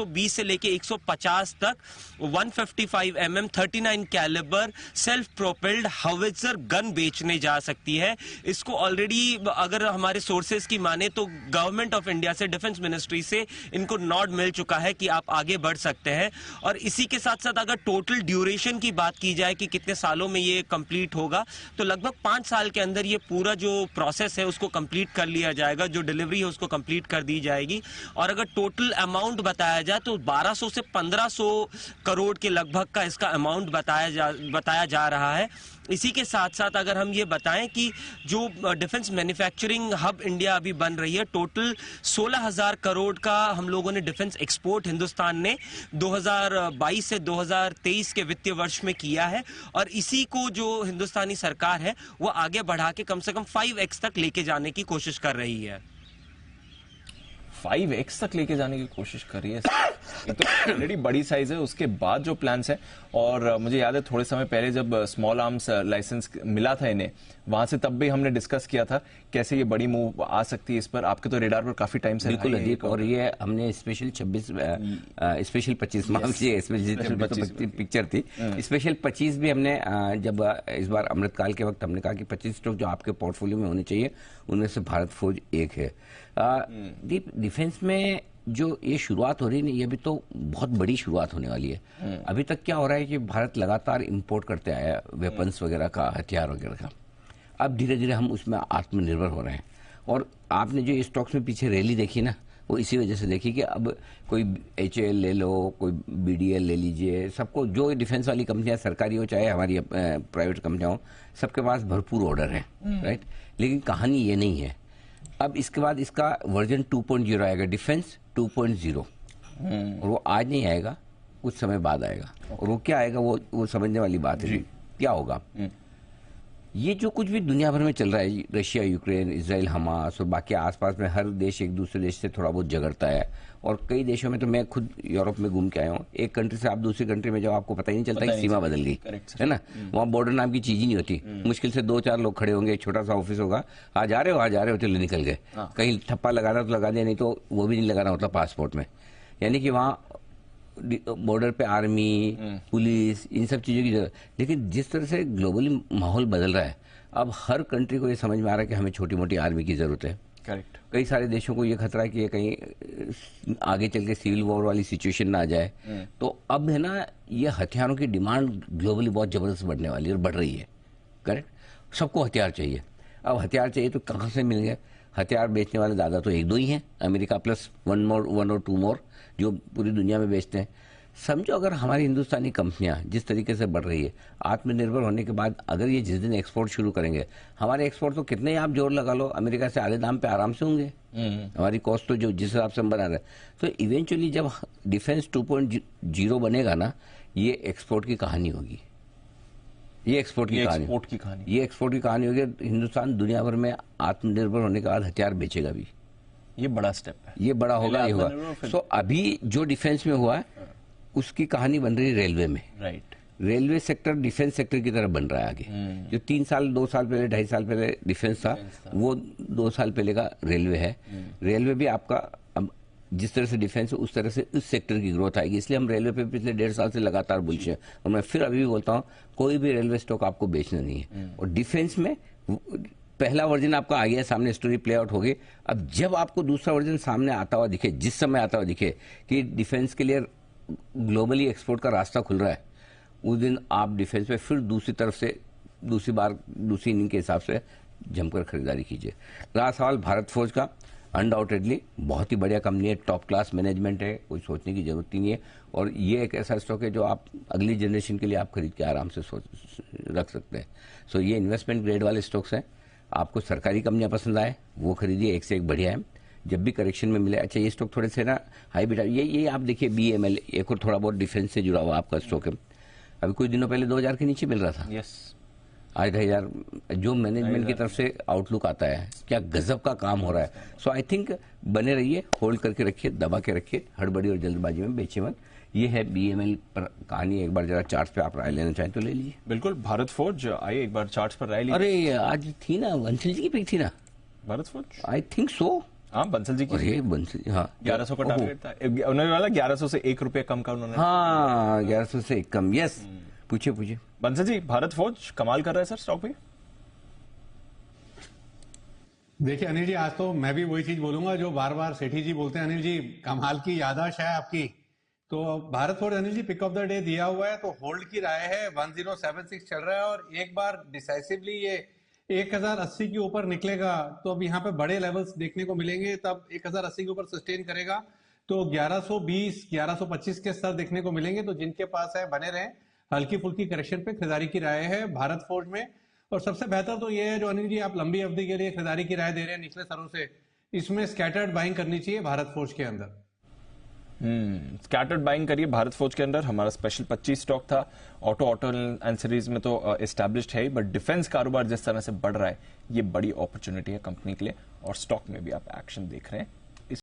120 से लेके 150 तक 155 mm 39 calibre self propelled howitzer gun बेचने जा सकती है। इसको ऑलरेडी अगर हमारे सोर्सेज की माने तो गवर्नमेंट ऑफ इंडिया से, डिफेंस मिनिस्ट्री से इनको नॉड मिल चुका है कि आप आगे बढ़ सकते हैं। और इसी के साथ साथ अगर टोटल ड्यूरेशन की बात की जाए कि कितने सालों में ये कंप्लीट होगा, तो लगभग 5 साल के अंदर ये पूरा जो प्रोसेस है उसको कंप्लीट कर लिया जाएगा, जो डिलीवरी है उसको कंप्लीट कर दी जाएगी। और अगर टोटल अमाउंट बताया जाए तो 1200 से 1500 करोड़ के लगभग का इसका अमाउंट बताया जा रहा है। इसी के साथ साथ अगर हम ये बताएं कि जो डिफेंस मैन्युफैक्चरिंग हब इंडिया अभी बन रही है, टोटल 16,000 करोड़ का हम लोगों ने डिफेंस एक्सपोर्ट हिंदुस्तान ने 2022 से 2023 के वित्तीय वर्ष में किया है। और इसी को जो हिंदुस्तानी सरकार है वो आगे बढ़ा के कम से कम 5x तक लेके जाने की कोशिश कर रही है। 5x तक लेके जाने की कोशिश कर रही है। ये तो ऑलरेडी बड़ी साइज है, उसके बाद जो प्लान्स है। और मुझे याद है थोड़े समय पहले जब स्मॉल आर्म्स लाइसेंस मिला था इन्हें, वहां से तब भी हमने डिस्कस किया था कैसे ये बड़ी मूव आ सकती है। इस पर आपके तो रेडार पर काफी टाइम से बिल्कुल अदीप, और ये हमने स्पेशल 25 मार्च पिक्चर थी, स्पेशल 25 भी हमने जब इस बार अमृतकाल के वक्त हमने कहा कि 25 स्टॉक जो आपके पोर्टफोलियो में होने चाहिए उनमें से भारत फौज एक है। डिफेंस में जो ये शुरुआत हो रही है, ये भी तो बहुत बड़ी शुरुआत होने वाली है। अभी तक क्या हो रहा है कि भारत लगातार इंपोर्ट करते आया है वेपन्स वगैरह का, हथियार वगैरह का। अब धीरे धीरे हम उसमें आत्मनिर्भर हो रहे हैं। और आपने जो स्टॉक्स में पीछे रैली देखी ना, वो इसी वजह से देखी कि अब कोई HAL ले लो, कोई BDL ले लीजिए, सबको जो डिफेंस वाली कंपनियां सरकारी हो चाहे हमारी प्राइवेट कंपनियां हो, सबके पास भरपूर ऑर्डर है, राइट। लेकिन कहानी ये नहीं है। अब इसके बाद इसका वर्जन 2.0 आएगा, डिफेंस 2.0, और वो आज नहीं आएगा, कुछ समय बाद आएगा। और वो क्या आएगा वो समझने वाली बात है। क्या होगा, ये जो कुछ भी दुनिया भर में चल रहा है, रशिया, यूक्रेन, इजराइल, हमास और बाकी आसपास में हर देश एक दूसरे देश से थोड़ा बहुत झगड़ता है। और कई देशों में तो मैं खुद यूरोप में घूम के आया हूँ, एक कंट्री से आप दूसरी कंट्री में जाओ आपको पता ही नहीं चलता कि सीमा बदल गई है ना। वहाँ बॉर्डर नाम की चीज ही नहीं होती, मुश्किल से 2-4 लोग खड़े होंगे, छोटा सा ऑफिस होगा, आ जा रहे हो चलो निकल गए। कहीं ठप्पा लगाना तो लगा दिया, नहीं तो वो भी नहीं लगाना होता पासपोर्ट में। यानी कि वहाँ बॉर्डर पे आर्मी, पुलिस, इन सब चीजों की जरूरत। लेकिन जिस तरह से ग्लोबली माहौल बदल रहा है, अब हर कंट्री को ये समझ में आ रहा है कि हमें छोटी मोटी आर्मी की जरूरत है। करेक्ट। कई सारे देशों को ये खतरा है कि ये कहीं आगे चल के सिविल वॉर वाली सिचुएशन ना आ जाए। तो अब है ना, ये हथियारों की डिमांड ग्लोबली बहुत जबरदस्त बढ़ने वाली है और बढ़ रही है। करेक्ट, सबको हथियार चाहिए। अब हथियार चाहिए तो कहाँ से मिलेंगे? हथियार बेचने वाले दादा तो 1-2 ही हैं, अमेरिका प्लस 1 और 2 मोर, जो पूरी दुनिया में बेचते हैं। समझो अगर हमारी हिंदुस्तानी कंपनियां जिस तरीके से बढ़ रही है, आत्मनिर्भर होने के बाद अगर ये जिस दिन एक्सपोर्ट शुरू करेंगे, हमारे एक्सपोर्ट तो कितने ही आप जोर लगा लो, अमेरिका से आधे दाम पे आराम से होंगे। हमारी कॉस्ट तो जो जिस हिसाब से हम बना रहे हैं, तो इवेंचुअली जब डिफेंस 2.0 बनेगा ना, ये एक्सपोर्ट की कहानी होगी। ये एक्सपोर्ट की कहानी होगी। हिंदुस्तान दुनिया भर में आत्मनिर्भर होने के बाद हथियार बेचेगा भी। ये बड़ा स्टेप है, ये बड़ा होगा, ये होगा। सो अभी जो डिफेंस में हुआ है उसकी कहानी बन रही है रेलवे में। Right. Railway sector defence sector की तरफ बन रहा है आगे। जो 3 साल 2 साल पहले 2.5 साल पहले डिफेंस था, वो 2 साल पहले का रेलवे है। रेलवे भी आपका अब जिस तरह से डिफेंस है उस तरह से उस सेक्टर की ग्रोथ आएगी। इसलिए हम रेलवे पे पिछले 1.5 साल से लगातार बुलिश हैं। और मैं फिर अभी भी बोलता हूँ, कोई भी रेलवे स्टॉक आपको बेचना नहीं है। और डिफेंस में पहला वर्जन आपका आ गया सामने, स्टोरी प्ले आउट हो गई। अब जब आपको दूसरा वर्जन सामने आता हुआ दिखे, जिस समय आता हुआ दिखे कि डिफेंस के लिए ग्लोबली एक्सपोर्ट का रास्ता खुल रहा है, उस दिन आप डिफेंस में फिर दूसरी तरफ से दूसरी इनिंग के हिसाब से जमकर खरीदारी कीजिए। रहा सवाल भारत फौज का, अनडाउटेडली बहुत ही बढ़िया कंपनी है, टॉप क्लास मैनेजमेंट है, कोई सोचने की जरूरत ही नहीं है। और ये एक ऐसा स्टॉक है जो आप अगली जनरेशन के लिए आप खरीद के आराम से रख सकते हैं। सो ये इन्वेस्टमेंट ग्रेड वाले स्टॉक्स हैं। आपको सरकारी कंपनियां पसंद आए वो खरीदिए, एक से एक बढ़िया है। जब भी करेक्शन में मिले, अच्छा ये स्टॉक थोड़े से ना हाई बिटा, ये आप देखिए BML, एक और थोड़ा बहुत डिफेंस से जुड़ा हुआ आपका स्टॉक है। अभी कुछ दिनों पहले 2000 के नीचे मिल रहा था। यस। आज 2000, जो मैनेजमेंट की तरफ से आउटलुक आता है, क्या गजब का काम हो रहा है। सो आई थिंक बने रहिए, होल्ड करके रखिए, दबा के रखिए, हड़बड़ी और जल्दबाजी में बेचे मत। ये है BML पर कहानी। एक बार जरा चार्ट पे आप राय लेना चाहें तो ले लीजिए। बिल्कुल, भारत फौज आइए एक बार चार्ट पर राय लीजिए। अरे आज थी ना, वंशिल जी की पिक थी ना भारत फौज, आई थिंक सो। हाँ बंसल जी की अरे बंसल, हाँ 1100 का टारगेट था, उन्होंने वाला 1100 से 1 रुपये कम का उन्होंने। हाँ 1100 से कम, यस। पूछिए। बंसल जी, भारत फोर्ज कमाल कर रहा है सर स्टॉक में। देखिए अनिल जी, आज तो मैं भी वही चीज बोलूंगा जो बार बार सेठी जी बोलते हैं। अनिल जी, कमाल की याददाश्त है आपकी। तो Bharat Forge Anil ji pick of the day दिया हुआ है, तो होल्ड की राय है। 1076 चल रहा है और एक बार डिसाइसिवली ये 1080 के ऊपर निकलेगा तो अब यहाँ पे बड़े लेवल्स देखने को मिलेंगे, तब 1080 के ऊपर सस्टेन करेगा तो 1120 1125 के स्तर देखने को मिलेंगे। तो जिनके पास है बने रहें, हल्की फुल्की करेक्शन पे खरीदारी की राय है भारत फोर्ज में। और सबसे बेहतर तो ये है जो अनिल जी आप लंबी अवधि के लिए खरीदारी की राय दे रहे हैं निचले स्तरों से, इसमें स्कैटर्ड बाइंग करनी चाहिए भारत फोर्ज के अंदर। स्कैटर्ड बाइंग करिए भारत फोर्ज के अंदर। हमारा स्पेशल 25 स्टॉक था। ऑटो एंड सीरीज में तो एस्टैब्लिश्ड है ही, बट डिफेंस कारोबार जिस तरह से बढ़ रहा है, ये बड़ी अपॉर्चुनिटी है कंपनी के लिए, और स्टॉक में भी आप एक्शन देख रहे हैं।